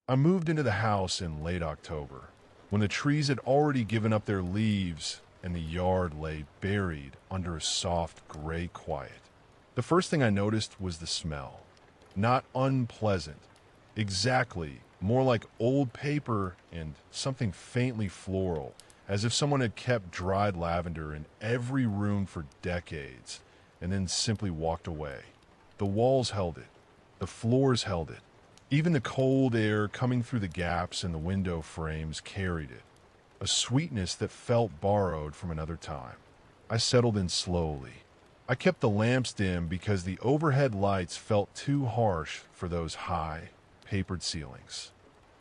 I moved into the house in late October, when the trees had already given up their leaves and the yard lay buried under a soft gray quiet. The first thing I noticed was the smell. Not unpleasant, exactly, more like old paper and something faintly floral, as if someone had kept dried lavender in every room for decades and then simply walked away. The walls held it, the floors held it. Even the cold air coming through the gaps in the window frames carried it, a sweetness that felt borrowed from another time. I settled in slowly. I kept the lamps dim because the overhead lights felt too harsh for those high, papered ceilings.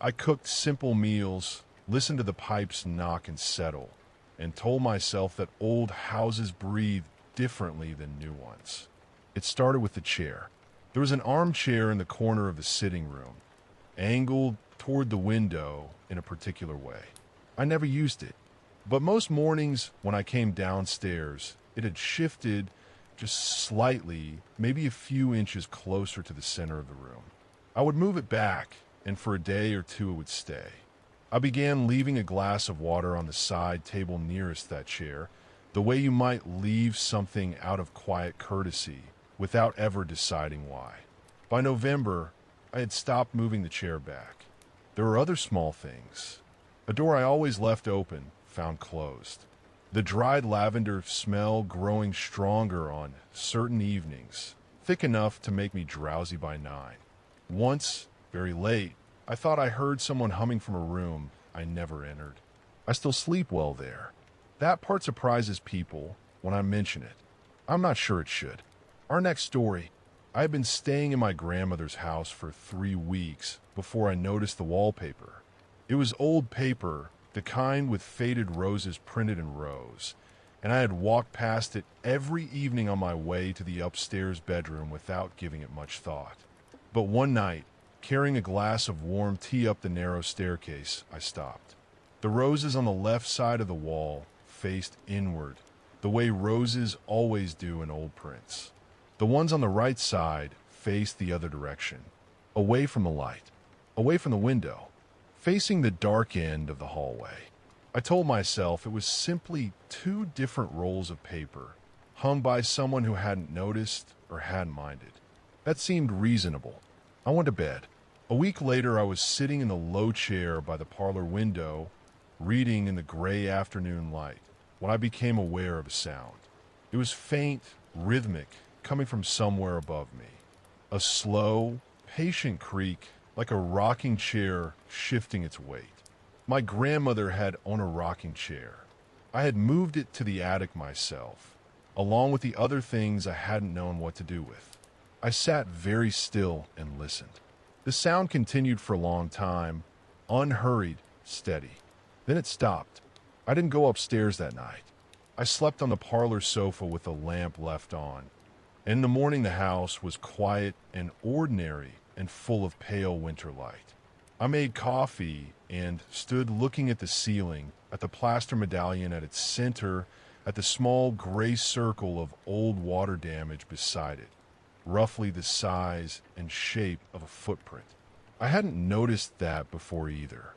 I cooked simple meals, listened to the pipes knock and settle, and told myself that old houses breathe differently than new ones. It started with the chair. There was an armchair in the corner of the sitting room, angled toward the window in a particular way. I never used it, but most mornings when I came downstairs, it had shifted just slightly, maybe a few inches closer to the center of the room. I would move it back, and for a day or two it would stay. I began leaving a glass of water on the side table nearest that chair, the way you might leave something out of quiet courtesy, without ever deciding why. By November, I had stopped moving the chair back. There were other small things. A door I always left open, found closed. The dried lavender smell growing stronger on certain evenings, thick enough to make me drowsy by 9. Once, very late, I thought I heard someone humming from a room I never entered. I still sleep well there. That part surprises people when I mention it. I'm not sure it should. Our next story. I had been staying in my grandmother's house for 3 weeks before I noticed the wallpaper. It was old paper, the kind with faded roses printed in rows, and I had walked past it every evening on my way to the upstairs bedroom without giving it much thought. But one night, carrying a glass of warm tea up the narrow staircase, I stopped. The roses on the left side of the wall faced inward, the way roses always do in old prints. The ones on the right side faced the other direction, away from the light, away from the window, facing the dark end of the hallway. I told myself it was simply 2 different rolls of paper, hung by someone who hadn't noticed or hadn't minded. That seemed reasonable. I went to bed. A week later, I was sitting in the low chair by the parlor window, reading in the gray afternoon light, when I became aware of a sound. It was faint, rhythmic, coming from somewhere above me. A slow, patient creak, like a rocking chair shifting its weight. My grandmother had owned a rocking chair. I had moved it to the attic myself, along with the other things I hadn't known what to do with. I sat very still and listened. The sound continued for a long time, unhurried, steady. Then it stopped. I didn't go upstairs that night. I slept on the parlor sofa with the lamp left on. In the morning, the house was quiet and ordinary and full of pale winter light. I made coffee and stood looking at the ceiling, at the plaster medallion at its center, at the small gray circle of old water damage beside it, roughly the size and shape of a footprint. I hadn't noticed that before either.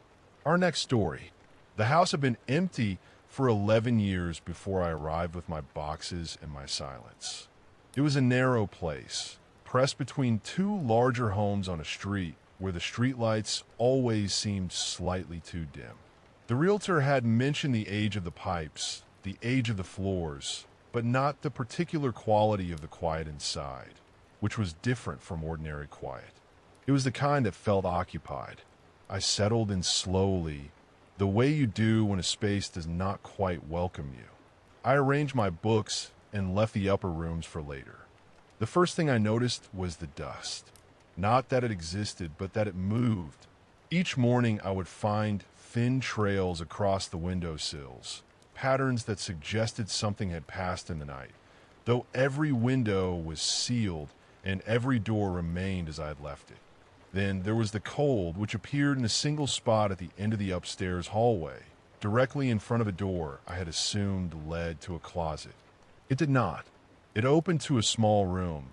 Our next story. The house had been empty for 11 years before I arrived with my boxes and my silence. It was a narrow place, pressed between 2 larger homes on a street where the streetlights always seemed slightly too dim. The realtor had mentioned the age of the pipes, the age of the floors, but not the particular quality of the quiet inside, which was different from ordinary quiet. It was the kind that felt occupied. I settled in slowly, the way you do when a space does not quite welcome you. I arranged my books and left the upper rooms for later. The first thing I noticed was the dust. Not that it existed, but that it moved. Each morning I would find thin trails across the windowsills, patterns that suggested something had passed in the night, though every window was sealed and every door remained as I had left it. Then there was the cold, which appeared in a single spot at the end of the upstairs hallway, directly in front of a door I had assumed led to a closet. It did not. It opened to a small room,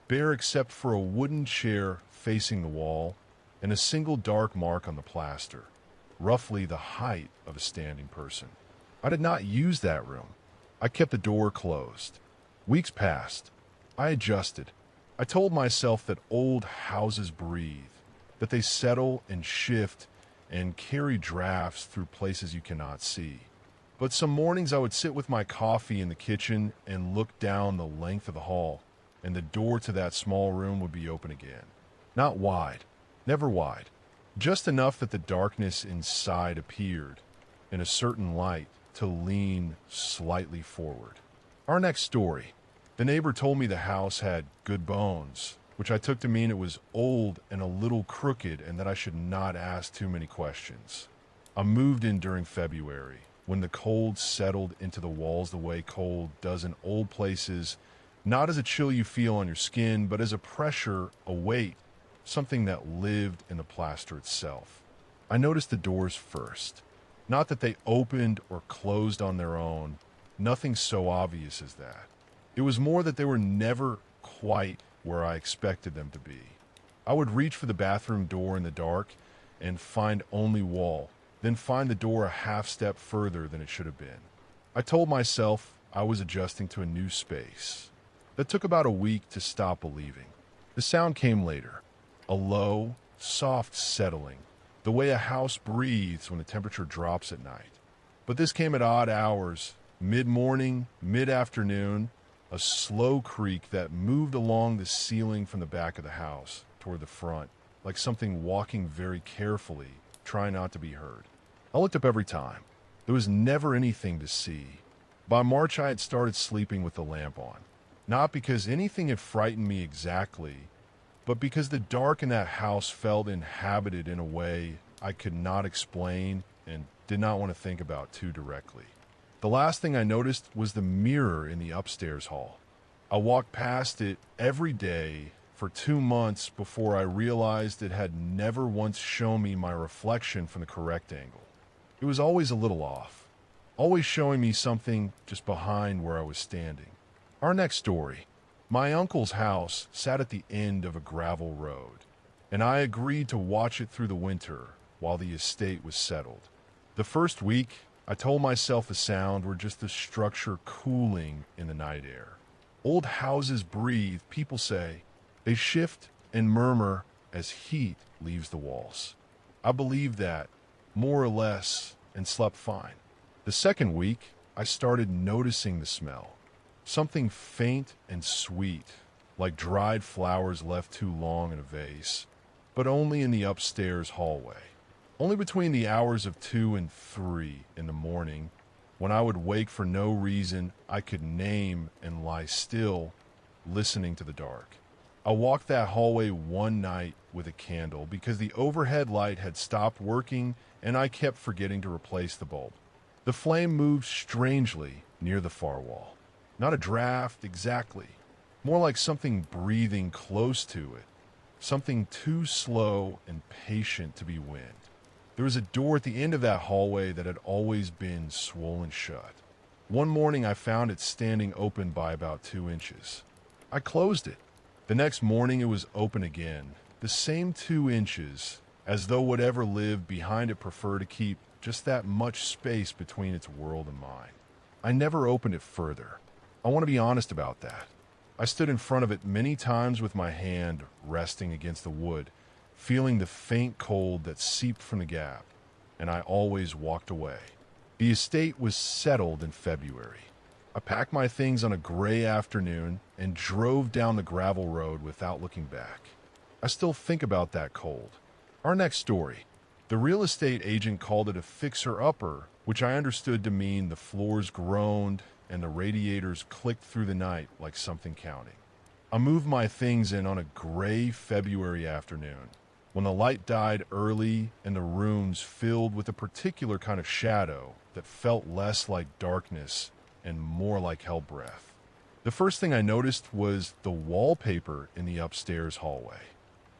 bare except for a wooden chair facing the wall, and a single dark mark on the plaster, roughly the height of a standing person. I did not use that room. I kept the door closed. Weeks passed. I adjusted. I told myself that old houses breathe, that they settle and shift and carry drafts through places you cannot see. But some mornings I would sit with my coffee in the kitchen and look down the length of the hall, and the door to that small room would be open again. Not wide, never wide, just enough that the darkness inside appeared, in a certain light, to lean slightly forward. Our next story. The neighbor told me the house had good bones, which I took to mean it was old and a little crooked and that I should not ask too many questions. I moved in during February, when the cold settled into the walls the way cold does in old places, not as a chill you feel on your skin, but as a pressure, a weight, something that lived in the plaster itself. I noticed the doors first. Not that they opened or closed on their own, nothing so obvious as that. It was more that they were never quite where I expected them to be. I would reach for the bathroom door in the dark and find only wall, then find the door a half step further than it should have been. I told myself I was adjusting to a new space. That took about a week to stop believing. The sound came later, a low, soft settling, the way a house breathes when the temperature drops at night. But this came at odd hours, mid-morning, mid-afternoon, a slow creak that moved along the ceiling from the back of the house toward the front, like something walking very carefully, trying not to be heard. I looked up every time. There was never anything to see. By March, I had started sleeping with the lamp on. Not because anything had frightened me exactly, but because the dark in that house felt inhabited in a way I could not explain and did not want to think about too directly. The last thing I noticed was the mirror in the upstairs hall. I walked past it every day for 2 months before I realized it had never once shown me my reflection from the correct angle. It was always a little off, always showing me something just behind where I was standing. Our next story. My uncle's house sat at the end of a gravel road, and I agreed to watch it through the winter while the estate was settled. The first week, I told myself the sound were just the structure cooling in the night air. Old houses breathe, people say. They shift and murmur as heat leaves the walls. I believed that, more or less, and slept fine. The second week, I started noticing the smell. Something faint and sweet, like dried flowers left too long in a vase, but only in the upstairs hallway. Only between the hours of 2 and 3 in the morning, when I would wake for no reason I could name and lie still, listening to the dark. I walked that hallway one night with a candle because the overhead light had stopped working and I kept forgetting to replace the bulb. The flame moved strangely near the far wall. Not a draft exactly, more like something breathing close to it, something too slow and patient to be wind. There was a door at the end of that hallway that had always been swollen shut. One morning I found it standing open by about 2 inches. I closed it. The next morning it was open again, the same 2 inches, as though whatever lived behind it preferred to keep just that much space between its world and mine. I never opened it further. I want to be honest about that. I stood in front of it many times with my hand resting against the wood, feeling the faint cold that seeped from the gap, and I always walked away. The estate was settled in February. I packed my things on a gray afternoon and drove down the gravel road without looking back. I still think about that cold. Our next story. The real estate agent called it a fixer-upper, which I understood to mean the floors groaned and the radiators clicked through the night like something counting. I moved my things in on a gray February afternoon, when the light died early and the rooms filled with a particular kind of shadow that felt less like darkness and more like hell breath. The first thing I noticed was the wallpaper in the upstairs hallway.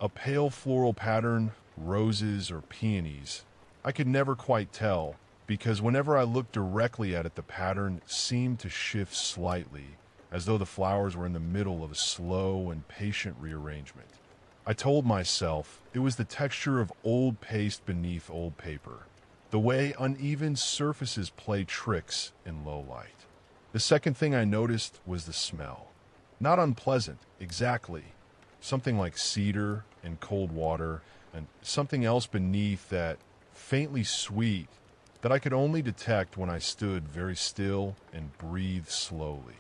A pale floral pattern, roses or peonies. I could never quite tell, because whenever I looked directly at it, the pattern seemed to shift slightly, as though the flowers were in the middle of a slow and patient rearrangement. I told myself it was the texture of old paste beneath old paper, the way uneven surfaces play tricks in low light. The second thing I noticed was the smell. Not unpleasant, exactly. Something like cedar and cold water, and something else beneath that, faintly sweet, that I could only detect when I stood very still and breathed slowly.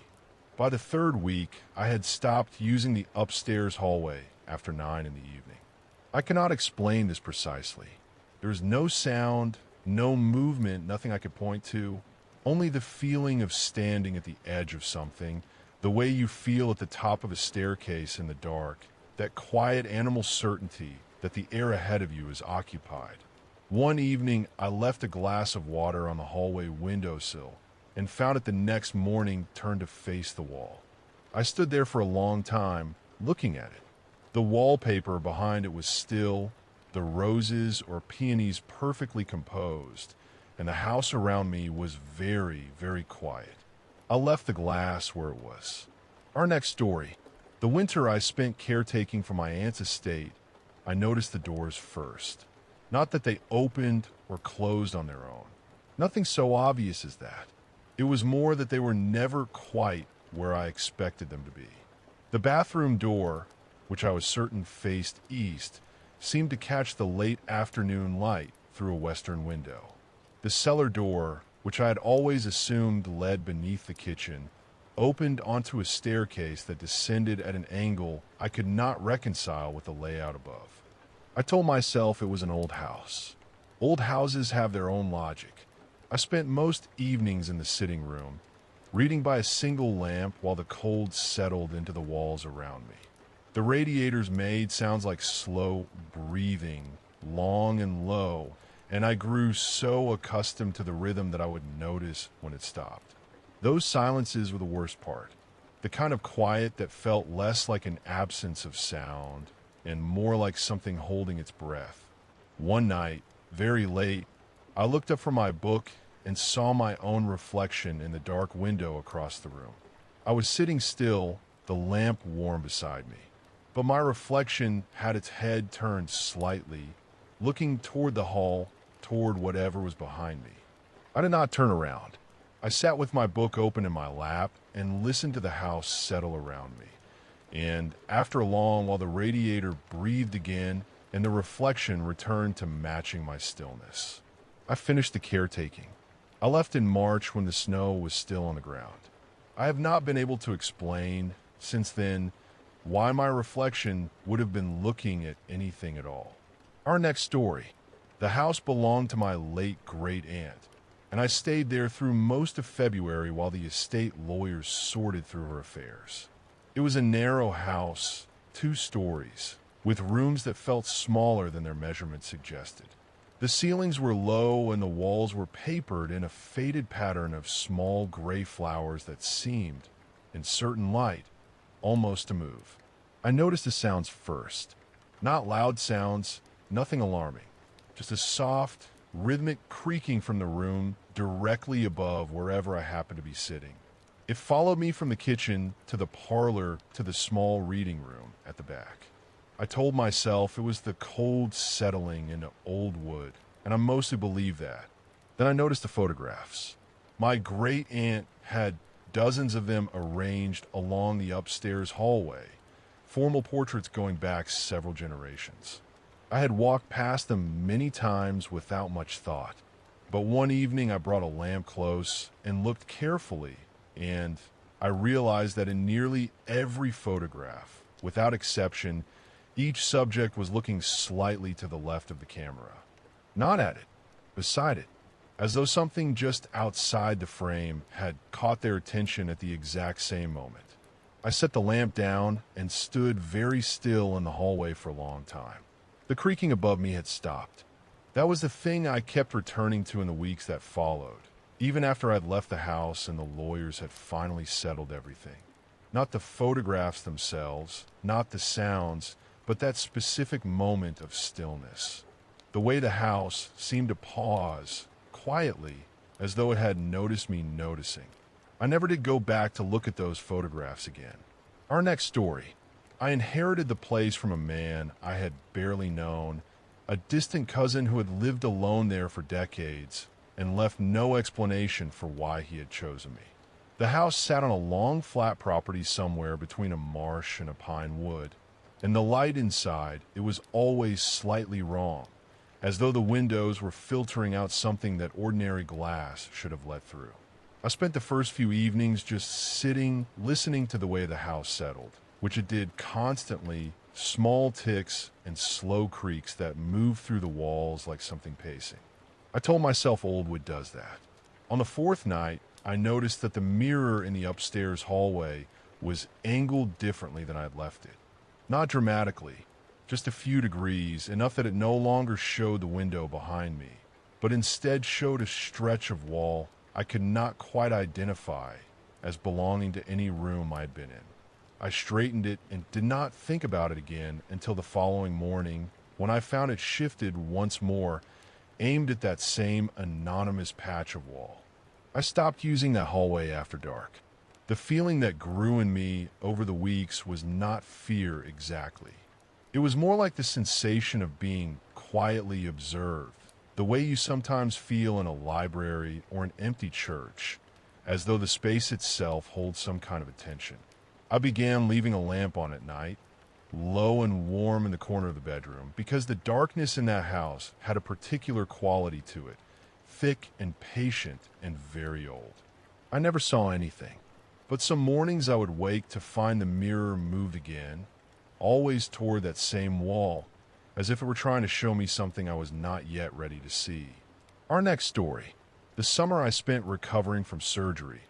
By the third week, I had stopped using the upstairs hallway after 9 in the evening. I cannot explain this precisely. There is no sound, no movement, nothing I could point to, only the feeling of standing at the edge of something, the way you feel at the top of a staircase in the dark, that quiet animal certainty that the air ahead of you is occupied. One evening, I left a glass of water on the hallway windowsill and found it the next morning turned to face the wall. I stood there for a long time, looking at it. The wallpaper behind it was still, the roses or peonies perfectly composed, and the house around me was very, very quiet. I left the glass where it was. Our next story. The winter I spent caretaking for my aunt's estate, I noticed the doors first. Not that they opened or closed on their own. Nothing so obvious as that. It was more that they were never quite where I expected them to be. The bathroom door, which I was certain faced east, seemed to catch the late afternoon light through a western window. The cellar door, which I had always assumed led beneath the kitchen, opened onto a staircase that descended at an angle I could not reconcile with the layout above. I told myself it was an old house. Old houses have their own logic. I spent most evenings in the sitting room, reading by a single lamp while the cold settled into the walls around me. The radiator's made sounds like slow breathing, long and low, and I grew so accustomed to the rhythm that I would notice when it stopped. Those silences were the worst part, the kind of quiet that felt less like an absence of sound and more like something holding its breath. One night, very late, I looked up from my book and saw my own reflection in the dark window across the room. I was sitting still, the lamp warm beside me, but my reflection had its head turned slightly, looking toward the hall, toward whatever was behind me. I did not turn around. I sat with my book open in my lap and listened to the house settle around me. And after long, while the radiator breathed again and the reflection returned to matching my stillness, I finished the caretaking. I left in March when the snow was still on the ground. I have not been able to explain, since then, why my reflection would have been looking at anything at all. Our next story. The house belonged to my late great-aunt, and I stayed there through most of February while the estate lawyers sorted through her affairs. It was a narrow house, 2 stories, with rooms that felt smaller than their measurements suggested. The ceilings were low and the walls were papered in a faded pattern of small gray flowers that seemed, in certain light, almost to move. I noticed the sounds first. Not loud sounds, nothing alarming. Just a soft, rhythmic creaking from the room directly above wherever I happened to be sitting. It followed me from the kitchen to the parlor to the small reading room at the back. I told myself it was the cold settling into old wood, and I mostly believed that. Then I noticed the photographs. My great-aunt had dozens of them arranged along the upstairs hallway, formal portraits going back several generations. I had walked past them many times without much thought, but one evening I brought a lamp close and looked carefully, and I realized that in nearly every photograph, without exception, each subject was looking slightly to the left of the camera. Not at it, beside it, as though something just outside the frame had caught their attention at the exact same moment. I set the lamp down and stood very still in the hallway for a long time. The creaking above me had stopped. That was the thing I kept returning to in the weeks that followed, even after I'd left the house and the lawyers had finally settled everything. Not the photographs themselves, not the sounds, but that specific moment of stillness. The way the house seemed to pause, quietly, as though it had noticed me noticing. I never did go back to look at those photographs again. Our next story. I inherited the place from a man I had barely known, a distant cousin who had lived alone there for decades and left no explanation for why he had chosen me. The house sat on a long flat property somewhere between a marsh and a pine wood, and the light inside, it was always slightly wrong, as though the windows were filtering out something that ordinary glass should have let through. I spent the first few evenings just sitting, listening to the way the house settled, which it did constantly, small ticks and slow creaks that moved through the walls like something pacing. I told myself Oldwood does that. On the fourth night, I noticed that the mirror in the upstairs hallway was angled differently than I had left it. Not dramatically, just a few degrees, enough that it no longer showed the window behind me, but instead showed a stretch of wall I could not quite identify as belonging to any room I had been in. I straightened it and did not think about it again until the following morning when I found it shifted once more, aimed at that same anonymous patch of wall. I stopped using that hallway after dark. The feeling that grew in me over the weeks was not fear exactly. It was more like the sensation of being quietly observed, the way you sometimes feel in a library or an empty church, as though the space itself holds some kind of attention. I began leaving a lamp on at night, low and warm in the corner of the bedroom, because the darkness in that house had a particular quality to it, thick and patient and very old. I never saw anything, but some mornings I would wake to find the mirror moved again, always toward that same wall, as if it were trying to show me something I was not yet ready to see. Our next story. The summer I spent recovering from surgery,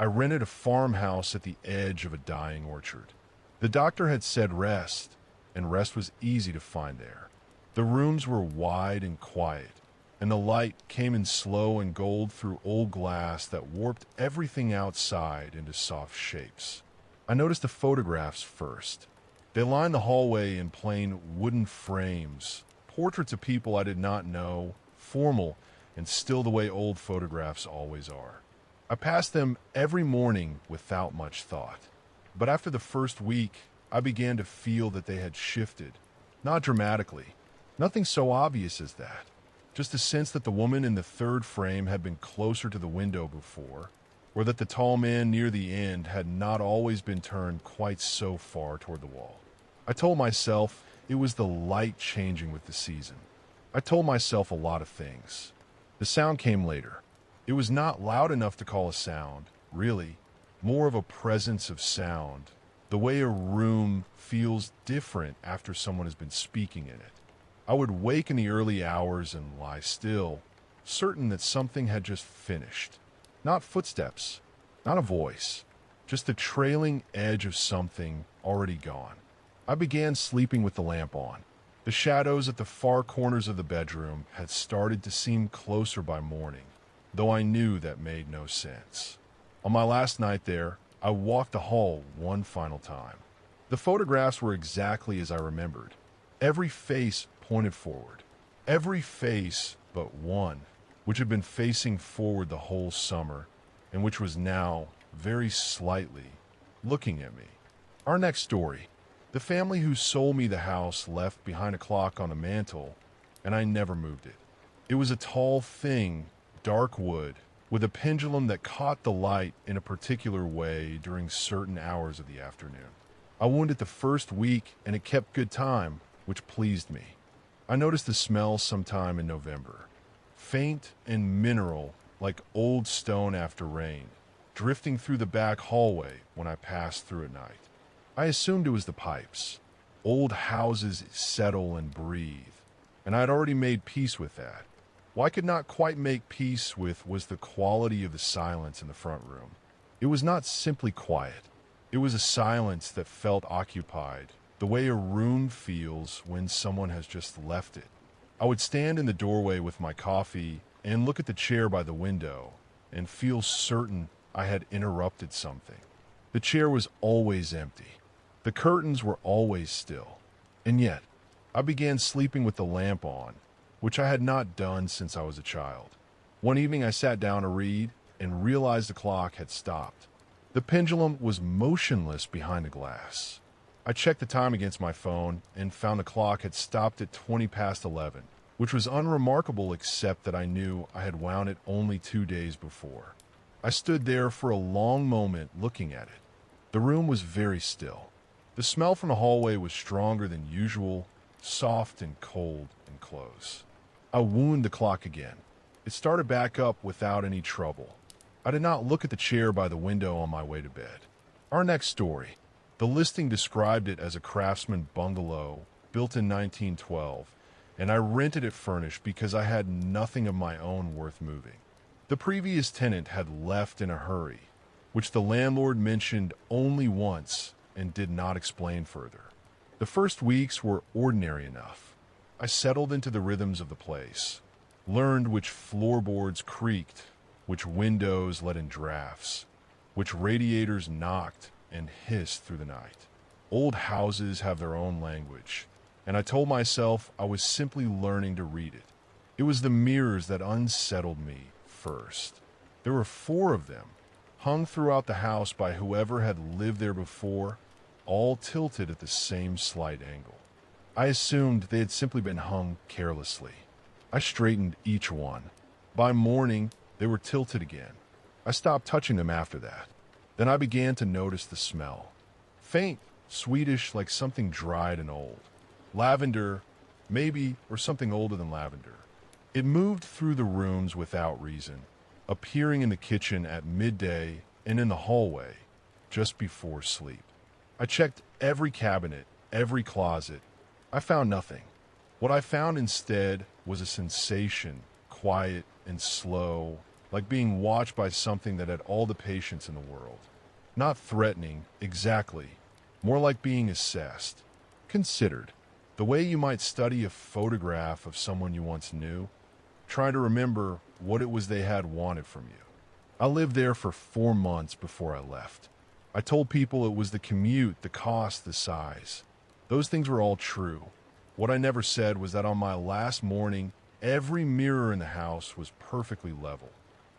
I rented a farmhouse at the edge of a dying orchard. The doctor had said rest, and rest was easy to find there. The rooms were wide and quiet, and the light came in slow and gold through old glass that warped everything outside into soft shapes. I noticed the photographs first. They lined the hallway in plain wooden frames, portraits of people I did not know, formal, and still the way old photographs always are. I passed them every morning without much thought. But after the first week, I began to feel that they had shifted. Not dramatically. Nothing so obvious as that. Just a sense that the woman in the third frame had been closer to the window before, or that the tall man near the end had not always been turned quite so far toward the wall. I told myself it was the light changing with the season. I told myself a lot of things. The sound came later. It was not loud enough to call a sound, really. More of a presence of sound, the way a room feels different after someone has been speaking in it. I would wake in the early hours and lie still, certain that something had just finished. Not footsteps, not a voice, just the trailing edge of something already gone. I began sleeping with the lamp on. The shadows at the far corners of the bedroom had started to seem closer by morning, though I knew that made no sense. On my last night there, I walked the hall one final time. The photographs were exactly as I remembered. Every face pointed forward. Every face but one, which had been facing forward the whole summer, and which was now, very slightly, looking at me. Our next story. The family who sold me the house left behind a clock on the mantel, and I never moved it. It was a tall thing, dark wood, with a pendulum that caught the light in a particular way during certain hours of the afternoon. I wound it the first week, and it kept good time, which pleased me. I noticed the smell sometime in November. Faint and mineral, like old stone after rain, drifting through the back hallway when I passed through at night. I assumed it was the pipes. Old houses settle and breathe, and I had already made peace with that. What I could not quite make peace with was the quality of the silence in the front room. It was not simply quiet. It was a silence that felt occupied, the way a room feels when someone has just left it. I would stand in the doorway with my coffee and look at the chair by the window and feel certain I had interrupted something. The chair was always empty. The curtains were always still. And yet, I began sleeping with the lamp on, which I had not done since I was a child. One evening I sat down to read and realized the clock had stopped. The pendulum was motionless behind the glass. I checked the time against my phone and found the clock had stopped at 20 past 11, which was unremarkable except that I knew I had wound it only 2 days before. I stood there for a long moment looking at it. The room was very still. The smell from the hallway was stronger than usual, soft and cold and close. I wound the clock again. It started back up without any trouble. I did not look at the chair by the window on my way to bed. Our next story. The listing described it as a craftsman bungalow built in 1912, and I rented it furnished because I had nothing of my own worth moving. The previous tenant had left in a hurry, which the landlord mentioned only once and did not explain further. The first weeks were ordinary enough. I settled into the rhythms of the place, learned which floorboards creaked, which windows let in drafts, which radiators knocked and hissed through the night. Old houses have their own language, and I told myself I was simply learning to read it. It was the mirrors that unsettled me first. There were 4 of them, hung throughout the house by whoever had lived there before, all tilted at the same slight angle. I assumed they had simply been hung carelessly. I straightened each one. By morning, they were tilted again. I stopped touching them after that. Then I began to notice the smell. Faint, sweetish, like something dried and old. Lavender, maybe, or something older than lavender. It moved through the rooms without reason, appearing in the kitchen at midday and in the hallway just before sleep. I checked every cabinet, every closet. I found nothing. What I found instead was a sensation, quiet and slow, like being watched by something that had all the patience in the world. Not threatening, exactly. More like being assessed, considered. The way you might study a photograph of someone you once knew, trying to remember what it was they had wanted from you. I lived there for 4 months before I left. I told people it was the commute, the cost, the size. Those things were all true. What I never said was that on my last morning, every mirror in the house was perfectly level.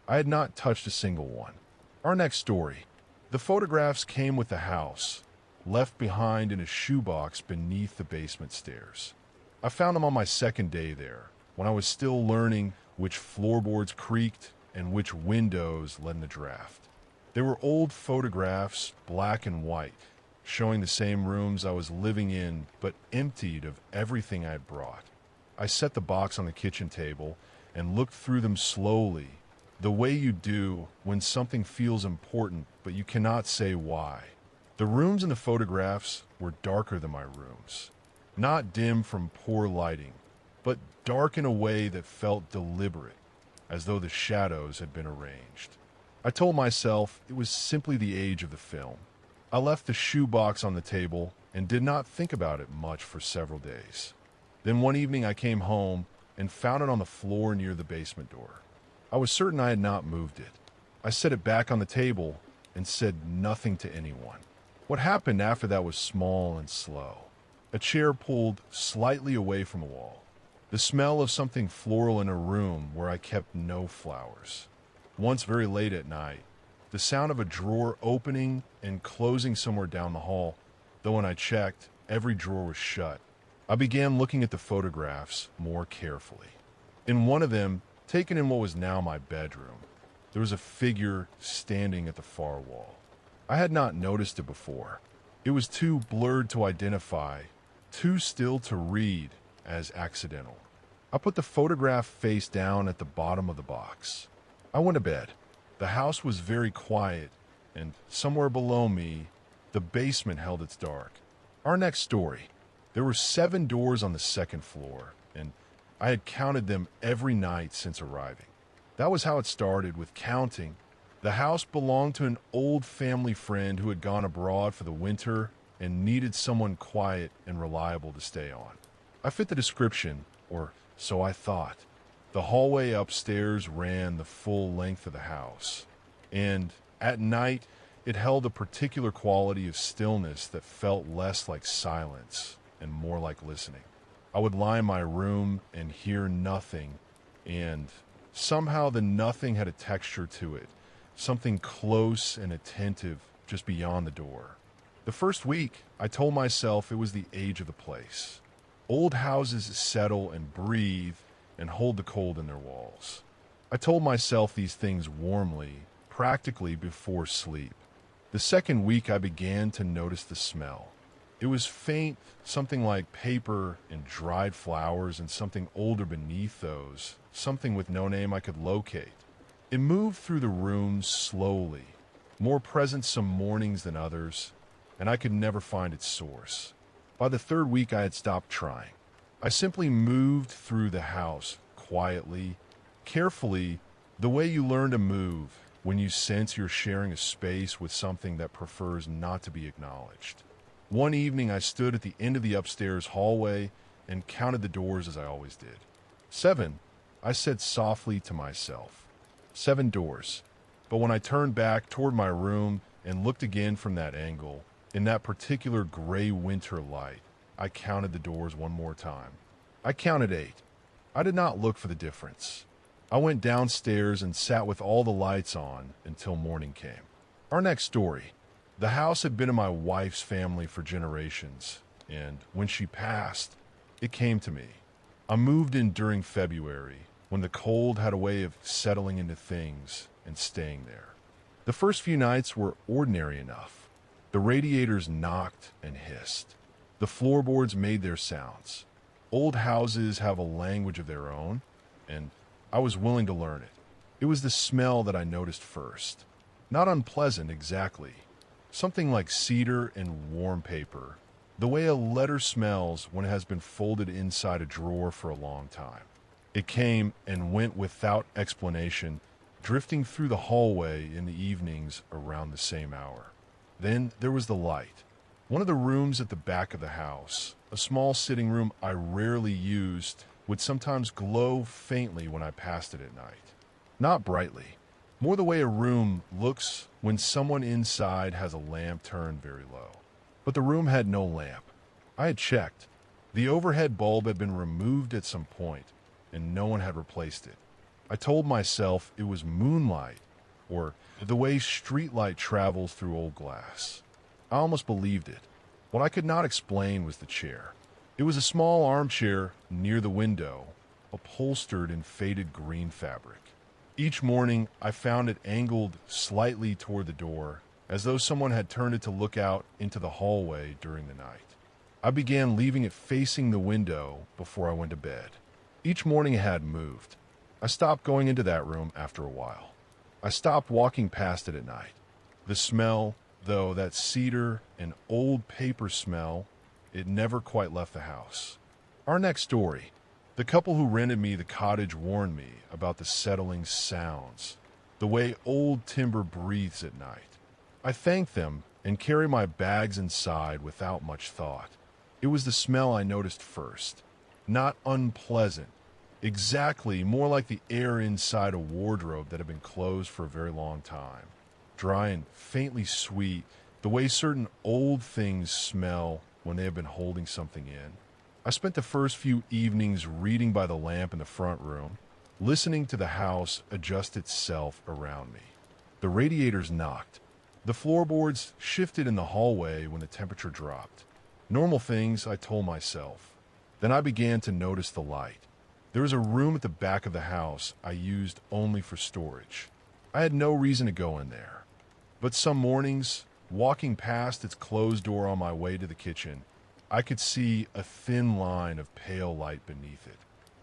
I had not touched a single one. Our next story. The photographs came with the house, left behind in a shoebox beneath the basement stairs. I found them on my second day there, when I was still learning which floorboards creaked and which windows let in the draft. They were old photographs, black and white, showing the same rooms I was living in, but emptied of everything I had brought. I set the box on the kitchen table and looked through them slowly, the way you do when something feels important, but you cannot say why. The rooms in the photographs were darker than my rooms. Not dim from poor lighting, but dark in a way that felt deliberate, as though the shadows had been arranged. I told myself it was simply the age of the film. I left the shoebox on the table and did not think about it much for several days. Then one evening I came home and found it on the floor near the basement door. I was certain I had not moved it. I set it back on the table and said nothing to anyone. What happened after that was small and slow. A chair pulled slightly away from a wall. The smell of something floral in a room where I kept no flowers. Once very late at night, the sound of a drawer opening and closing somewhere down the hall, though when I checked, every drawer was shut. I began looking at the photographs more carefully. In one of them, taken in what was now my bedroom, there was a figure standing at the far wall. I had not noticed it before. It was too blurred to identify, too still to read as accidental. I put the photograph face down at the bottom of the box. I went to bed. The house was very quiet, and somewhere below me, the basement held its dark. Our next story. There were 7 doors on the second floor, and I had counted them every night since arriving. That was how it started, with counting. The house belonged to an old family friend who had gone abroad for the winter and needed someone quiet and reliable to stay on. I fit the description, or so I thought. The hallway upstairs ran the full length of the house, and at night it held a particular quality of stillness that felt less like silence and more like listening. I would lie in my room and hear nothing, and somehow the nothing had a texture to it, something close and attentive just beyond the door. The first week, I told myself it was the age of the place. Old houses settle and breathe and hold the cold in their walls. I told myself these things warmly, practically before sleep. The second week, I began to notice the smell. It was faint, something like paper and dried flowers, and something older beneath those, something with no name I could locate. It moved through the rooms slowly, more present some mornings than others, and I could never find its source. By the third week, I had stopped trying. I simply moved through the house, quietly, carefully, the way you learn to move when you sense you're sharing a space with something that prefers not to be acknowledged. One evening, I stood at the end of the upstairs hallway and counted the doors as I always did. 7, I said softly to myself. 7 doors. But when I turned back toward my room and looked again from that angle, in that particular gray winter light, I counted the doors one more time. I counted 8. I did not look for the difference. I went downstairs and sat with all the lights on until morning came. Our next story. The house had been in my wife's family for generations, and when she passed, it came to me. I moved in during February, when the cold had a way of settling into things and staying there. The first few nights were ordinary enough. The radiators knocked and hissed. The floorboards made their sounds. Old houses have a language of their own, and I was willing to learn it. It was the smell that I noticed first. Not unpleasant exactly. Something like cedar and warm paper. The way a letter smells when it has been folded inside a drawer for a long time. It came and went without explanation, drifting through the hallway in the evenings around the same hour. Then there was the light. One of the rooms at the back of the house, a small sitting room I rarely used, would sometimes glow faintly when I passed it at night. Not brightly. More the way a room looks when someone inside has a lamp turned very low. But the room had no lamp. I had checked. The overhead bulb had been removed at some point, and no one had replaced it. I told myself it was moonlight, or the way streetlight travels through old glass. I almost believed it. What I could not explain was the chair. It was a small armchair near the window, upholstered in faded green fabric. Each morning, I found it angled slightly toward the door, as though someone had turned it to look out into the hallway during the night. I began leaving it facing the window before I went to bed. Each morning it had moved. I stopped going into that room after a while. I stopped walking past it at night. The smell, though, that cedar and old paper smell, it never quite left the house. Our next story. The couple who rented me the cottage warned me about the settling sounds, the way old timber breathes at night. I thanked them and carried my bags inside without much thought. It was the smell I noticed first. Not unpleasant. Exactly, more like the air inside a wardrobe that had been closed for a very long time. Dry and faintly sweet, the way certain old things smell when they have been holding something in. I spent the first few evenings reading by the lamp in the front room, listening to the house adjust itself around me. The radiators knocked. The floorboards shifted in the hallway when the temperature dropped. Normal things, I told myself. Then I began to notice the light. There was a room at the back of the house I used only for storage. I had no reason to go in there. But some mornings, walking past its closed door on my way to the kitchen, I could see a thin line of pale light beneath it.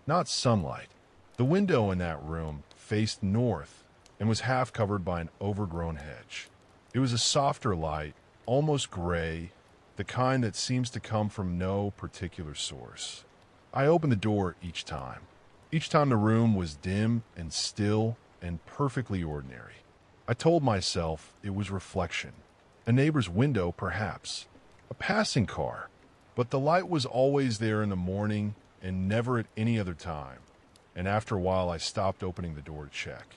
Not sunlight. The window in that room faced north and was half covered by an overgrown hedge. It was a softer light, almost gray, the kind that seems to come from no particular source. I opened the door each time. Each time the room was dim and still and perfectly ordinary. I told myself it was reflection. A neighbor's window, perhaps. A passing car. But the light was always there in the morning and never at any other time, and after a while I stopped opening the door to check.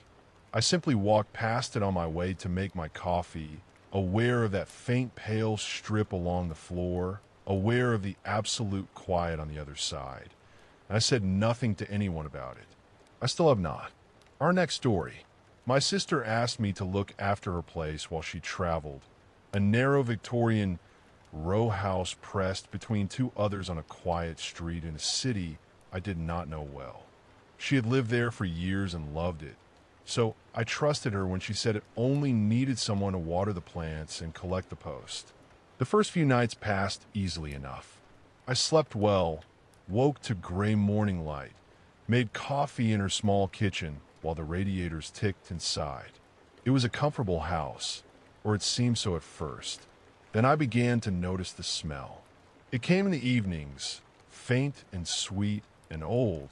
I simply walked past it on my way to make my coffee, aware of that faint pale strip along the floor, aware of the absolute quiet on the other side. And I said nothing to anyone about it. I still have not. Our next story. My sister asked me to look after her place while she traveled, a narrow Victorian row house pressed between two others on a quiet street in a city I did not know well. She had lived there for years and loved it, so I trusted her when she said it only needed someone to water the plants and collect the post. The first few nights passed easily enough. I slept well, woke to gray morning light, made coffee in her small kitchen while the radiators ticked and sighed. It was a comfortable house, or it seemed so at first. Then I began to notice the smell. It came in the evenings, faint and sweet and old,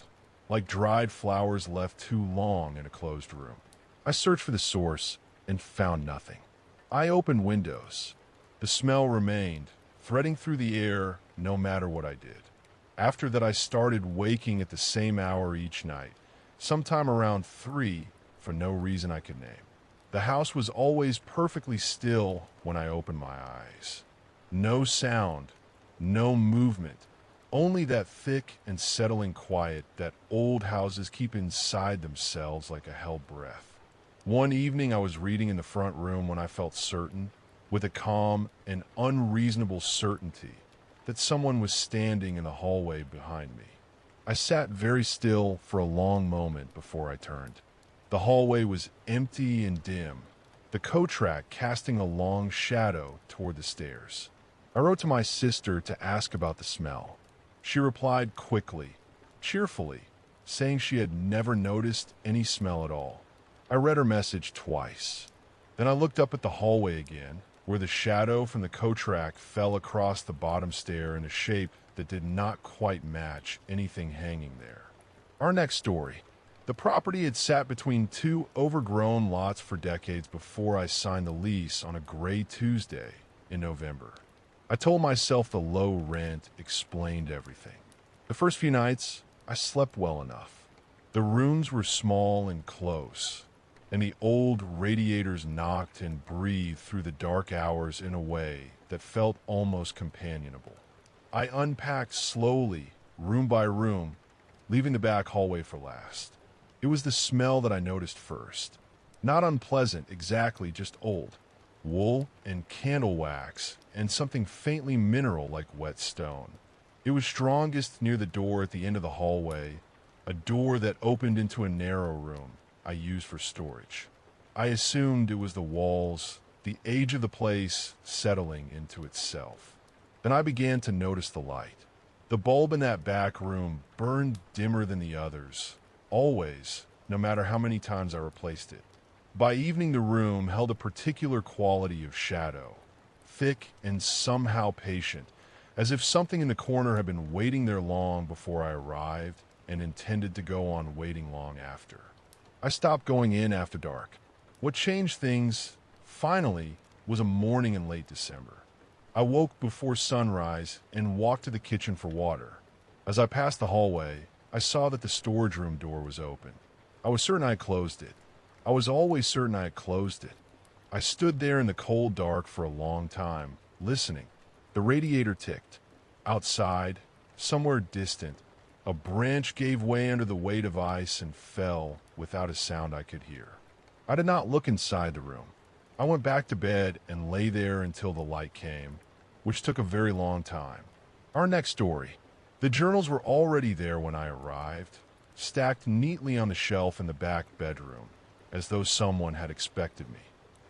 like dried flowers left too long in a closed room. I searched for the source and found nothing. I opened windows. The smell remained, threading through the air no matter what I did. After that, I started waking at the same hour each night, sometime around 3, for no reason I could name. The house was always perfectly still when I opened my eyes. No sound, no movement, only that thick and settling quiet that old houses keep inside themselves like a held breath. One evening I was reading in the front room when I felt certain, with a calm and unreasonable certainty, that someone was standing in the hallway behind me. I sat very still for a long moment before I turned. The hallway was empty and dim, the coach rack casting a long shadow toward the stairs. I wrote to my sister to ask about the smell. She replied quickly, cheerfully, saying she had never noticed any smell at all. I read her message twice. Then I looked up at the hallway again, where the shadow from the coach rack fell across the bottom stair in a shape that did not quite match anything hanging there. Our next story. The property had sat between two overgrown lots for decades before I signed the lease on a gray Tuesday in November. I told myself the low rent explained everything. The first few nights, I slept well enough. The rooms were small and close, and the old radiators knocked and breathed through the dark hours in a way that felt almost companionable. I unpacked slowly, room by room, leaving the back hallway for last. It was the smell that I noticed first. Not unpleasant exactly, just old. Wool and candle wax and something faintly mineral like wet stone. It was strongest near the door at the end of the hallway, a door that opened into a narrow room I used for storage. I assumed it was the walls, the age of the place settling into itself. Then I began to notice the light. The bulb in that back room burned dimmer than the others, always, no matter how many times I replaced it. By evening, the room held a particular quality of shadow, thick and somehow patient, as if something in the corner had been waiting there long before I arrived and intended to go on waiting long after. I stopped going in after dark. What changed things, finally, was a morning in late December. I woke before sunrise and walked to the kitchen for water. As I passed the hallway, I saw that the storage room door was open. I was certain I had closed it. I was always certain I had closed it. I stood there in the cold dark for a long time, listening. The radiator ticked. Outside, somewhere distant, a branch gave way under the weight of ice and fell without a sound I could hear. I did not look inside the room. I went back to bed and lay there until the light came, which took a very long time. Our next story. The journals were already there when I arrived, stacked neatly on the shelf in the back bedroom, as though someone had expected me.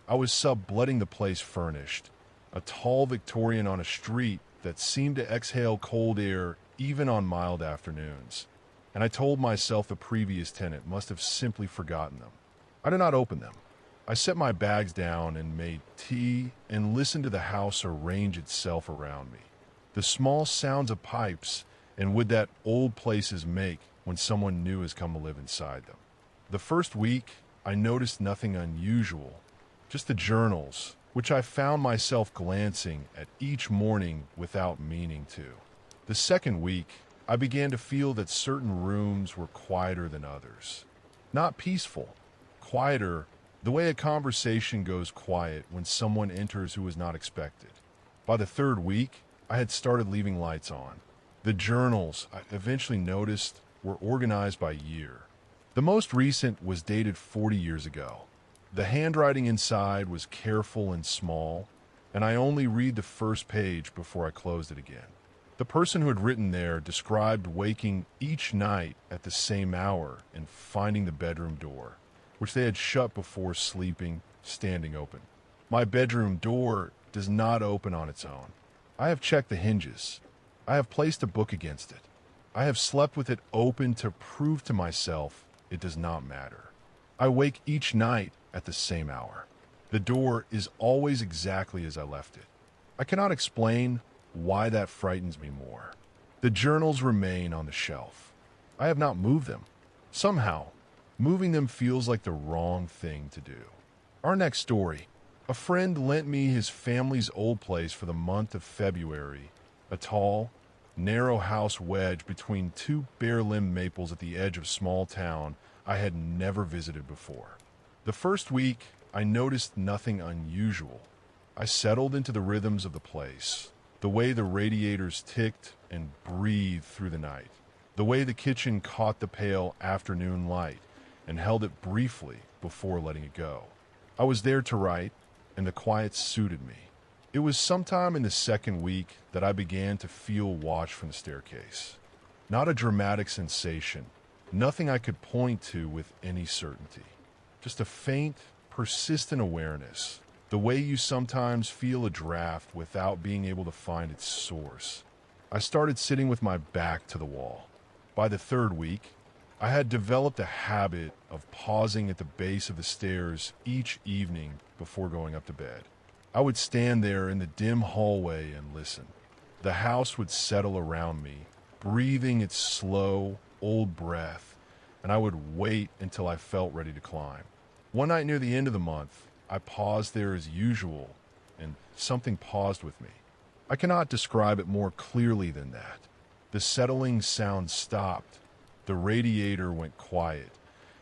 I was subletting the place furnished, a tall Victorian on a street that seemed to exhale cold air even on mild afternoons, and I told myself the previous tenant must have simply forgotten them. I did not open them. I set my bags down and made tea and listened to the house arrange itself around me. The small sounds of pipes and wood that old places make when someone new has come to live inside them. The first week, I noticed nothing unusual, just the journals, which I found myself glancing at each morning without meaning to. The second week, I began to feel that certain rooms were quieter than others. Not peaceful, quieter, the way a conversation goes quiet when someone enters who was not expected. By the third week, I had started leaving lights on. The journals, I eventually noticed, were organized by year. The most recent was dated 40 years ago. The handwriting inside was careful and small, and I only read the first page before I closed it again. The person who had written there described waking each night at the same hour and finding the bedroom door, which they had shut before sleeping, standing open. My bedroom door does not open on its own. I have checked the hinges. I have placed a book against it. I have slept with it open to prove to myself it does not matter. I wake each night at the same hour. The door is always exactly as I left it. I cannot explain why that frightens me more. The journals remain on the shelf. I have not moved them. Somehow, moving them feels like the wrong thing to do. Our next story. A friend lent me his family's old place for the month of February, a tall, narrow house wedged between two bare-limbed maples at the edge of a small town I had never visited before. The first week, I noticed nothing unusual. I settled into the rhythms of the place, the way the radiators ticked and breathed through the night, the way the kitchen caught the pale afternoon light and held it briefly before letting it go. I was there to write, and the quiet suited me. It was sometime in the second week that I began to feel watched from the staircase. Not a dramatic sensation, nothing I could point to with any certainty. Just a faint, persistent awareness, the way you sometimes feel a draft without being able to find its source. I started sitting with my back to the wall. By the third week, I had developed a habit of pausing at the base of the stairs each evening before going up to bed. I would stand there in the dim hallway and listen. The house would settle around me, breathing its slow, old breath, and I would wait until I felt ready to climb. One night near the end of the month, I paused there as usual, and something paused with me. I cannot describe it more clearly than that. The settling sound stopped. The radiator went quiet,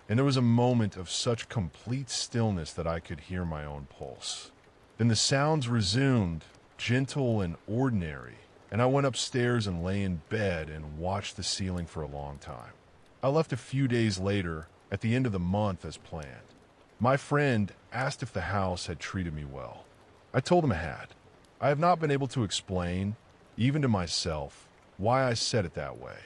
and there was a moment of such complete stillness that I could hear my own pulse. Then the sounds resumed, gentle and ordinary, and I went upstairs and lay in bed and watched the ceiling for a long time. I left a few days later, at the end of the month as planned. My friend asked if the house had treated me well. I told him it had. I have not been able to explain, even to myself, why I said it that way.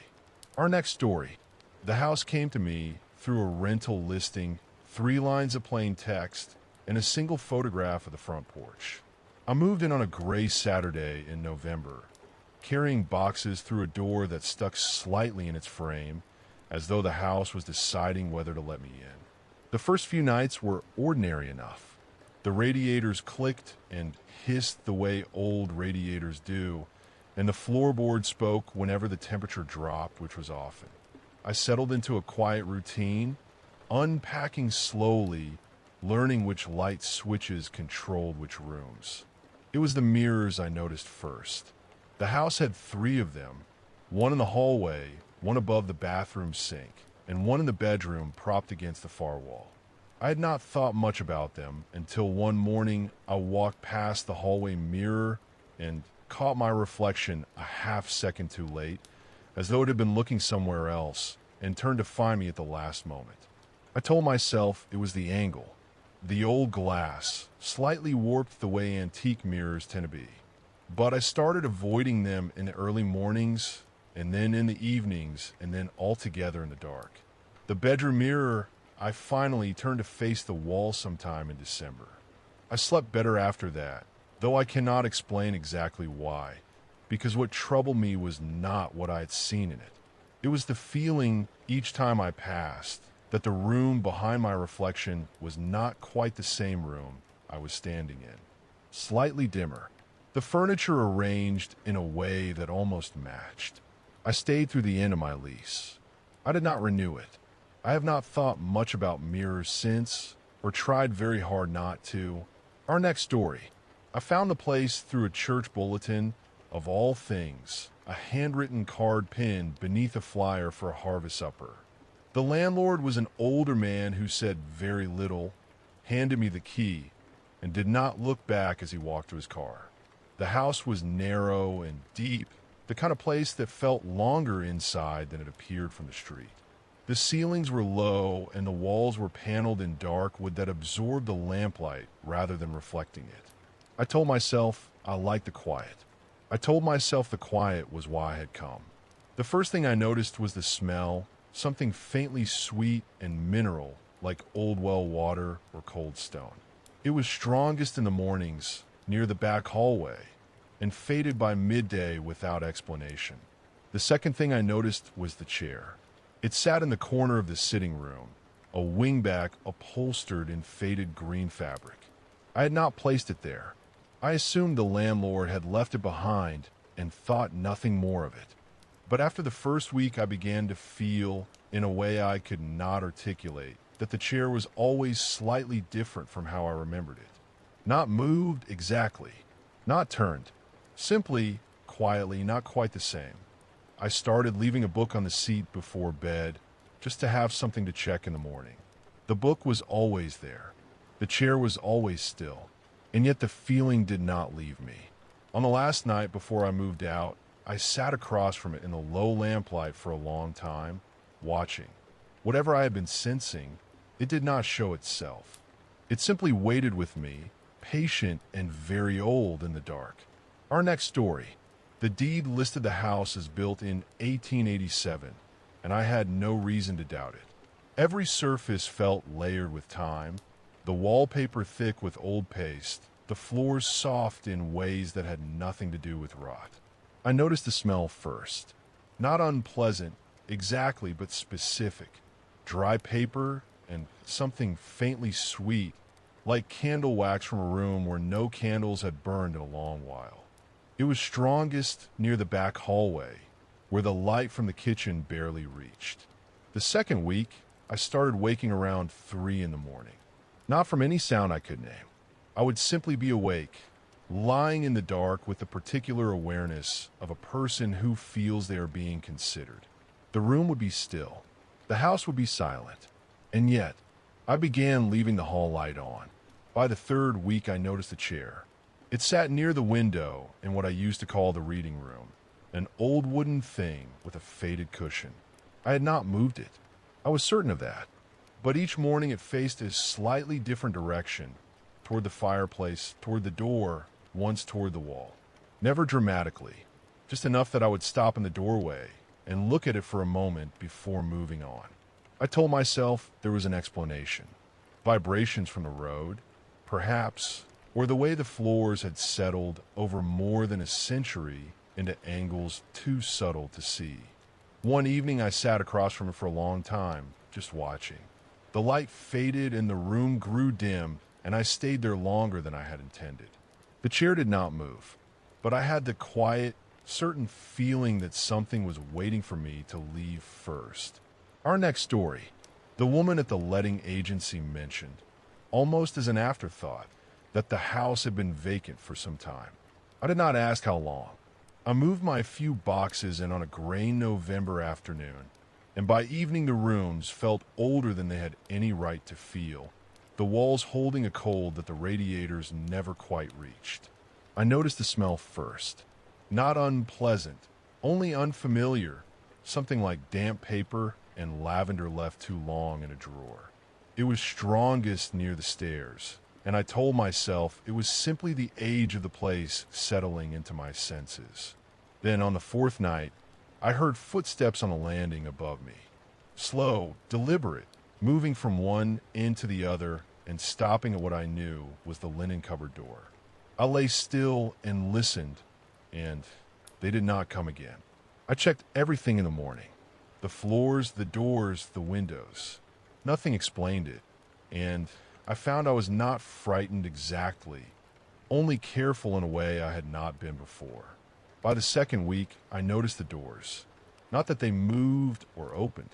Our next story. The house came to me through a rental listing, 3 lines of plain text, and a single photograph of the front porch. I moved in on a gray Saturday in November, carrying boxes through a door that stuck slightly in its frame, as though the house was deciding whether to let me in. The first few nights were ordinary enough. The radiators clicked and hissed the way old radiators do, and the floorboard spoke whenever the temperature dropped, which was often. I settled into a quiet routine, unpacking slowly, learning which light switches controlled which rooms. It was the mirrors I noticed first. The house had 3 of them, one in the hallway, one above the bathroom sink, and one in the bedroom propped against the far wall. I had not thought much about them until one morning I walked past the hallway mirror and caught my reflection a half second too late, as though it had been looking somewhere else, and turned to find me at the last moment. I told myself it was the angle. The old glass, slightly warped the way antique mirrors tend to be. But I started avoiding them in the early mornings, and then in the evenings, and then altogether in the dark. The bedroom mirror, I finally turned to face the wall sometime in December. I slept better after that, though I cannot explain exactly why, because what troubled me was not what I had seen in it. It was the feeling each time I passed that the room behind my reflection was not quite the same room I was standing in. Slightly dimmer. The furniture arranged in a way that almost matched. I stayed through the end of my lease. I did not renew it. I have not thought much about mirrors since, or tried very hard not to. Our next story. I found the place through a church bulletin. Of all things, a handwritten card pinned beneath a flyer for a harvest supper. The landlord was an older man who said very little, handed me the key, and did not look back as he walked to his car. The house was narrow and deep, the kind of place that felt longer inside than it appeared from the street. The ceilings were low, and the walls were paneled in dark wood that absorbed the lamplight rather than reflecting it. I told myself I liked the quiet. I told myself the quiet was why I had come. The first thing I noticed was the smell, something faintly sweet and mineral, like old well water or cold stone. It was strongest in the mornings, near the back hallway, and faded by midday without explanation. The second thing I noticed was the chair. It sat in the corner of the sitting room, a wingback upholstered in faded green fabric. I had not placed it there. I assumed the landlord had left it behind and thought nothing more of it. But after the first week, I began to feel, in a way I could not articulate, that the chair was always slightly different from how I remembered it. Not moved exactly, not turned, simply, quietly, not quite the same. I started leaving a book on the seat before bed, just to have something to check in the morning. The book was always there. The chair was always still, and yet the feeling did not leave me. On the last night before I moved out, I sat across from it in the low lamplight for a long time, watching. Whatever I had been sensing, it did not show itself. It simply waited with me, patient and very old in the dark. Our next story. The deed listed the house as built in 1887, and I had no reason to doubt it. Every surface felt layered with time, the wallpaper thick with old paste, the floors soft in ways that had nothing to do with rot. I noticed the smell first. Not unpleasant, exactly, but specific. Dry paper and something faintly sweet, like candle wax from a room where no candles had burned in a long while. It was strongest near the back hallway, where the light from the kitchen barely reached. The second week, I started waking around 3 in the morning. Not from any sound I could name. I would simply be awake, lying in the dark with the particular awareness of a person who feels they are being considered. The room would be still. The house would be silent. And yet, I began leaving the hall light on. By the third week, I noticed a chair. It sat near the window in what I used to call the reading room, an old wooden thing with a faded cushion. I had not moved it. I was certain of that. But each morning it faced a slightly different direction, toward the fireplace, toward the door, once toward the wall. Never dramatically, just enough that I would stop in the doorway and look at it for a moment before moving on. I told myself there was an explanation. Vibrations from the road, perhaps, or the way the floors had settled over more than a century into angles too subtle to see. One evening I sat across from it for a long time, just watching. The light faded and the room grew dim, and I stayed there longer than I had intended. The chair did not move, but I had the quiet, certain feeling that something was waiting for me to leave first. Our next story. The woman at the letting agency mentioned, almost as an afterthought, that the house had been vacant for some time. I did not ask how long. I moved my few boxes in on a gray November afternoon, and by evening the rooms felt older than they had any right to feel, the walls holding a cold that the radiators never quite reached. I noticed the smell first. Not unpleasant, only unfamiliar, something like damp paper and lavender left too long in a drawer. It was strongest near the stairs, and I told myself it was simply the age of the place settling into my senses. Then on the fourth night, I heard footsteps on a landing above me. Slow, deliberate, moving from one end to the other and stopping at what I knew was the linen cupboard door. I lay still and listened, and they did not come again. I checked everything in the morning. The floors, the doors, the windows. Nothing explained it, and I found I was not frightened exactly, only careful in a way I had not been before. By the second week, I noticed the doors. Not that they moved or opened,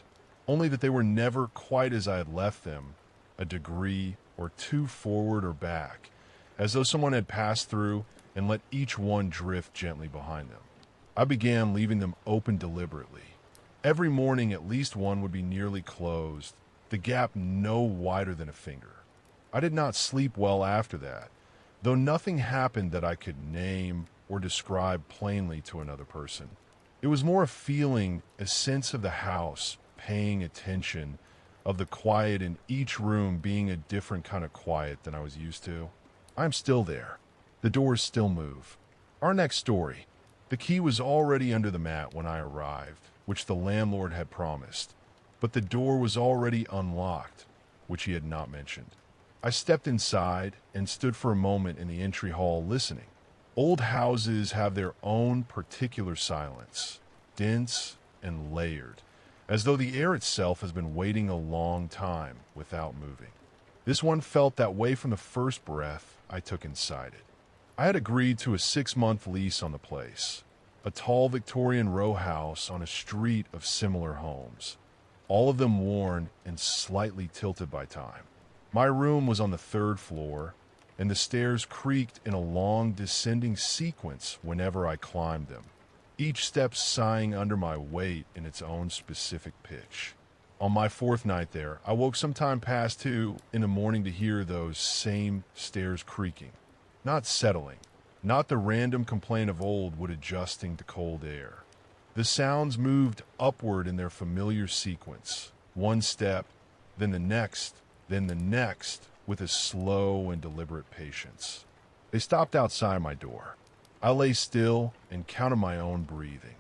only that they were never quite as I had left them, a degree or two forward or back, as though someone had passed through and let each one drift gently behind them. I began leaving them open deliberately. Every morning at least one would be nearly closed, the gap no wider than a finger. I did not sleep well after that, though nothing happened that I could name or describe plainly to another person. It was more a feeling, a sense of the house paying attention, of the quiet in each room being a different kind of quiet than I was used to. I'm still there. The doors still move. Our next story. The key was already under the mat when I arrived, which the landlord had promised, but the door was already unlocked, which he had not mentioned. I stepped inside and stood for a moment in the entry hall listening. Old houses have their own particular silence, dense and layered, as though the air itself has been waiting a long time without moving. This one felt that way from the first breath I took inside it. I had agreed to a 6-month lease on the place, a tall Victorian row house on a street of similar homes, all of them worn and slightly tilted by time. My room was on the 3rd floor, and the stairs creaked in a long descending sequence whenever I climbed them, each step sighing under my weight in its own specific pitch. On my 4th night there, I woke sometime past 2 in the morning to hear those same stairs creaking. Not settling, not the random complaint of old wood adjusting to cold air. The sounds moved upward in their familiar sequence, one step, then the next, with a slow and deliberate patience. They stopped outside my door. I lay still and counted my own breathing.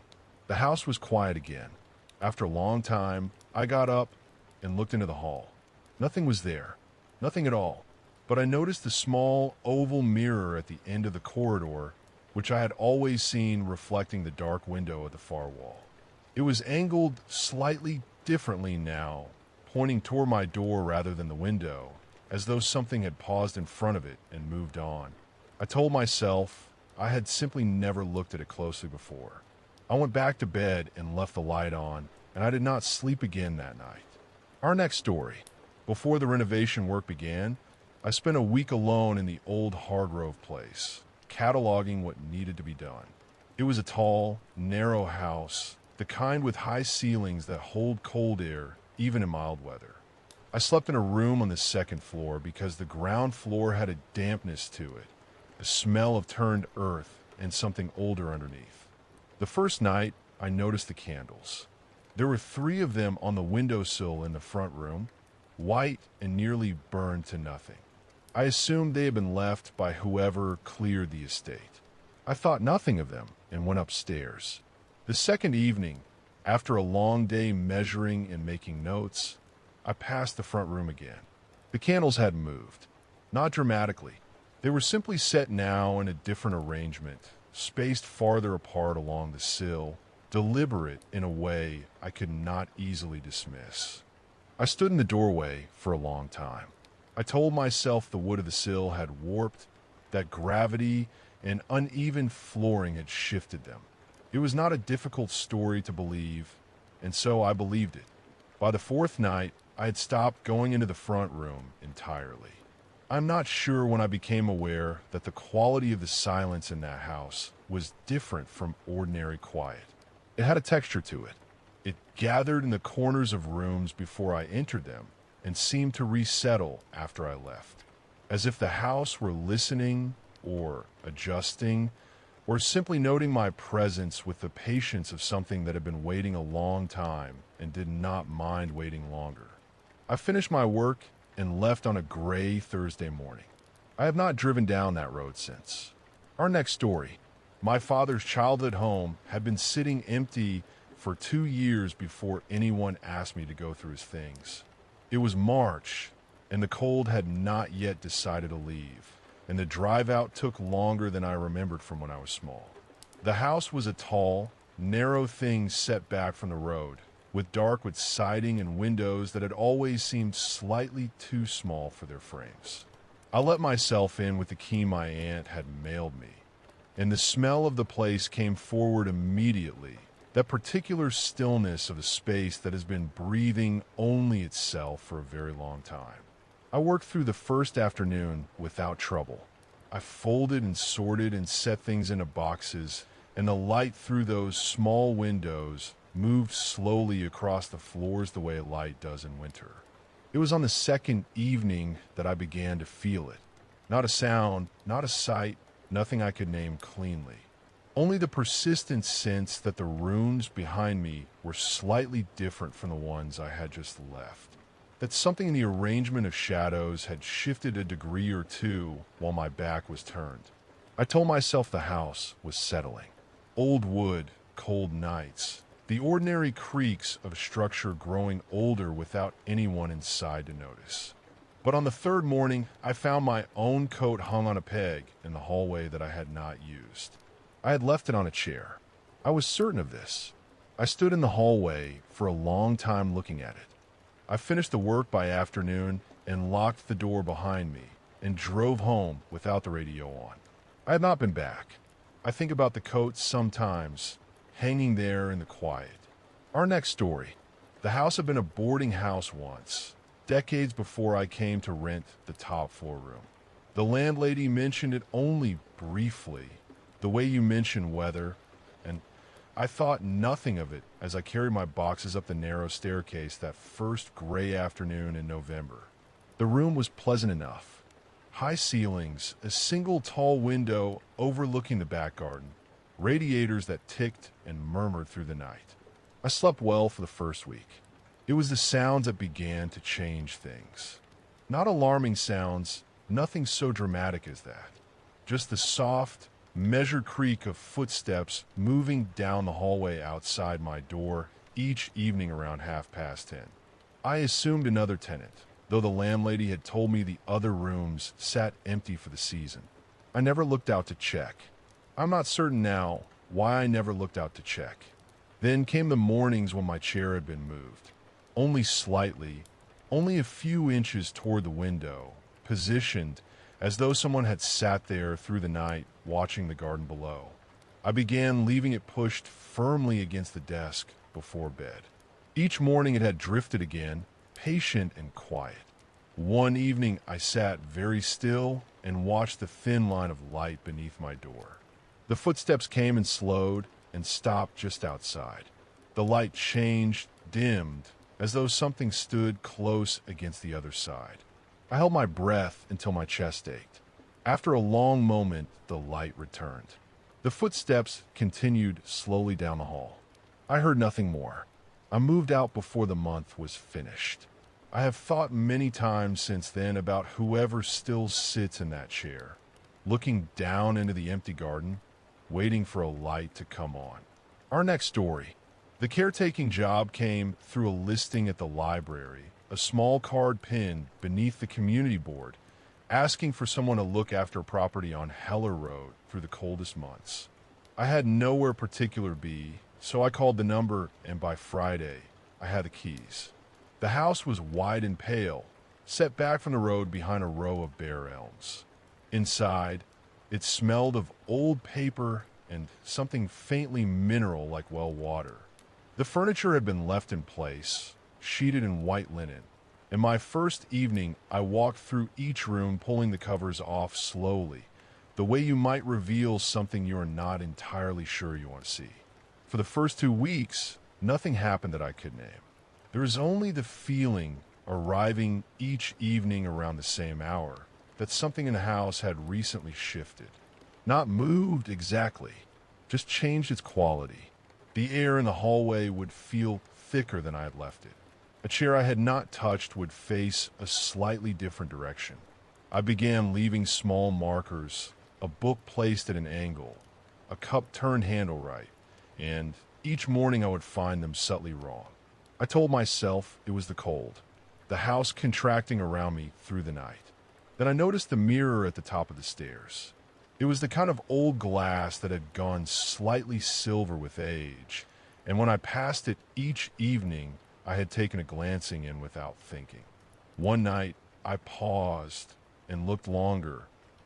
The house was quiet again. After a long time, I got up and looked into the hall. Nothing was there, nothing at all. But I noticed the small oval mirror at the end of the corridor, which I had always seen reflecting the dark window at the far wall. It was angled slightly differently now, pointing toward my door rather than the window, as though something had paused in front of it and moved on. I told myself I had simply never looked at it closely before. I went back to bed and left the light on, and I did not sleep again that night. Our next story. Before the renovation work began, I spent a week alone in the old Hargrove place, cataloging what needed to be done. It was a tall, narrow house, the kind with high ceilings that hold cold air, even in mild weather. I slept in a room on the 2nd floor because the ground floor had a dampness to it, a smell of turned earth and something older underneath. The first night, I noticed the candles. There were 3 of them on the windowsill in the front room, white and nearly burned to nothing. I assumed they had been left by whoever cleared the estate. I thought nothing of them and went upstairs. The second evening, after a long day measuring and making notes, I passed the front room again. The candles hadn't moved. Not dramatically. They were simply set now in a different arrangement, spaced farther apart along the sill, deliberate in a way I could not easily dismiss. I stood in the doorway for a long time. I told myself the wood of the sill had warped, that gravity and uneven flooring had shifted them. It was not a difficult story to believe, and so I believed it. By the 4th night, I had stopped going into the front room entirely. I'm not sure when I became aware that the quality of the silence in that house was different from ordinary quiet. It had a texture to it. It gathered in the corners of rooms before I entered them and seemed to resettle after I left, as if the house were listening or adjusting or simply noting my presence with the patience of something that had been waiting a long time and did not mind waiting longer. I finished my work and left on a gray Thursday morning. I have not driven down that road since. Our next story. My father's childhood home had been sitting empty for 2 years before anyone asked me to go through his things. It was March, and the cold had not yet decided to leave, and the drive out took longer than I remembered from when I was small. The house was a tall, narrow thing set back from the road, with siding and windows that had always seemed slightly too small for their frames. I let myself in with the key my aunt had mailed me, and the smell of the place came forward immediately. That particular stillness of a space that has been breathing only itself for a very long time. I worked through the first afternoon without trouble. I folded and sorted and set things into boxes, and the light through those small windows moved slowly across the floors the way light does in winter. It was on the 2nd evening that I began to feel it. Not a sound, not a sight, nothing I could name cleanly. Only the persistent sense that the rooms behind me were slightly different from the ones I had just left. That something in the arrangement of shadows had shifted a degree or two while my back was turned. I told myself the house was settling. Old wood, cold nights, the ordinary creaks of a structure growing older without anyone inside to notice. But on the third morning, I found my own coat hung on a peg in the hallway that I had not used. I had left it on a chair. I was certain of this. I stood in the hallway for a long time looking at it. I finished the work by afternoon and locked the door behind me and drove home without the radio on. I had not been back. I think about the coat sometimes, hanging there in the quiet. Our next story. The house had been a boarding house once, decades before I came to rent the top floor room. The landlady mentioned it only briefly, the way you mention weather, and I thought nothing of it as I carried my boxes up the narrow staircase that first gray afternoon in November. The room was pleasant enough. High ceilings, a single tall window overlooking the back garden, radiators that ticked and murmured through the night. I slept well for the first week. It was the sounds that began to change things. Not alarming sounds, nothing so dramatic as that. Just the soft, measured creak of footsteps moving down the hallway outside my door each evening around 10:30. I assumed another tenant, though the landlady had told me the other rooms sat empty for the season. I never looked out to check. I'm not certain now why I never looked out to check. Then came the mornings when my chair had been moved. Only slightly, only a few inches toward the window, positioned as though someone had sat there through the night watching the garden below. I began leaving it pushed firmly against the desk before bed. Each morning it had drifted again, patient and quiet. One evening I sat very still and watched the thin line of light beneath my door. The footsteps came and slowed and stopped just outside. The light changed, dimmed, as though something stood close against the other side. I held my breath until my chest ached. After a long moment, the light returned. The footsteps continued slowly down the hall. I heard nothing more. I moved out before the month was finished. I have thought many times since then about whoever still sits in that chair, looking down into the empty garden, waiting for a light to come on. Our next story. The caretaking job came through a listing at the library, a small card pinned beneath the community board, asking for someone to look after property on Heller Road through the coldest months. I had nowhere particular to be, so I called the number, and by Friday, I had the keys. The house was wide and pale, set back from the road behind a row of bare elms. Inside, it smelled of old paper and something faintly mineral like well water. The furniture had been left in place, sheeted in white linen. In my first evening, I walked through each room, pulling the covers off slowly, the way you might reveal something you are not entirely sure you want to see. For the first 2 weeks, nothing happened that I could name. There was only the feeling, arriving each evening around the same hour, that something in the house had recently shifted. Not moved exactly, just changed its quality. The air in the hallway would feel thicker than I had left it. A chair I had not touched would face a slightly different direction. I began leaving small markers, a book placed at an angle, a cup turned handle right, and each morning I would find them subtly wrong. I told myself it was the cold, the house contracting around me through the night. Then I noticed the mirror at the top of the stairs. It was the kind of old glass that had gone slightly silver with age, and when I passed it each evening, I had taken a glancing in without thinking. One night, I paused and looked longer,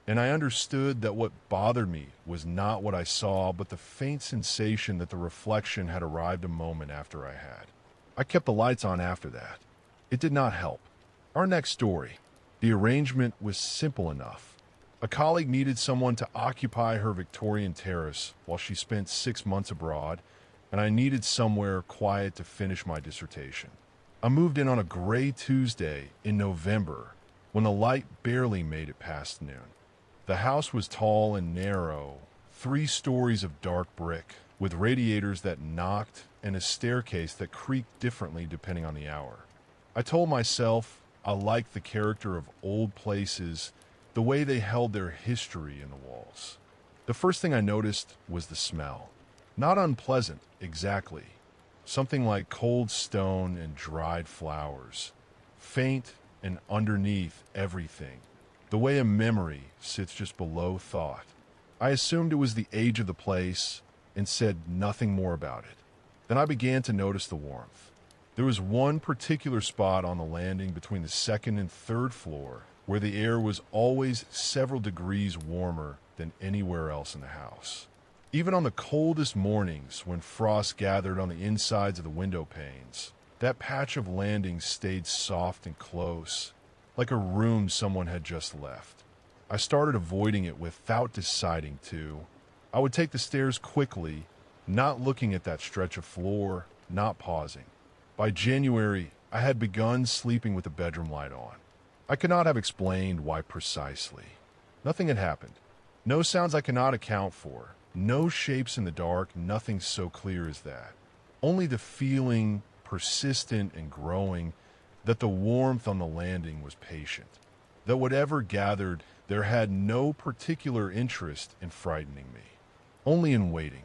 and I understood that what bothered me was not what I saw, but the faint sensation that the reflection had arrived a moment after I had. I kept the lights on after that. It did not help. Our next story. The arrangement was simple enough. A colleague needed someone to occupy her Victorian terrace while she spent 6 months abroad, and I needed somewhere quiet to finish my dissertation. I moved in on a gray Tuesday in November when the light barely made it past noon. The house was tall and narrow, 3 stories of dark brick, with radiators that knocked and a staircase that creaked differently depending on the hour. I told myself I liked the character of old places, the way they held their history in the walls. The first thing I noticed was the smell. Not unpleasant, exactly. Something like cold stone and dried flowers. Faint and underneath everything. The way a memory sits just below thought. I assumed it was the age of the place and said nothing more about it. Then I began to notice the warmth. There was one particular spot on the landing between the second and third floor where the air was always several degrees warmer than anywhere else in the house. Even on the coldest mornings when frost gathered on the insides of the window panes, that patch of landing stayed soft and close, like a room someone had just left. I started avoiding it without deciding to. I would take the stairs quickly, not looking at that stretch of floor, not pausing. By January, I had begun sleeping with the bedroom light on. I could not have explained why precisely. Nothing had happened. No sounds I cannot account for. No shapes in the dark, nothing so clear as that. Only the feeling, persistent and growing, that the warmth on the landing was patient. That whatever gathered, there had no particular interest in frightening me. Only in waiting.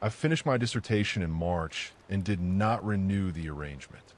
I finished my dissertation in March and did not renew the arrangement.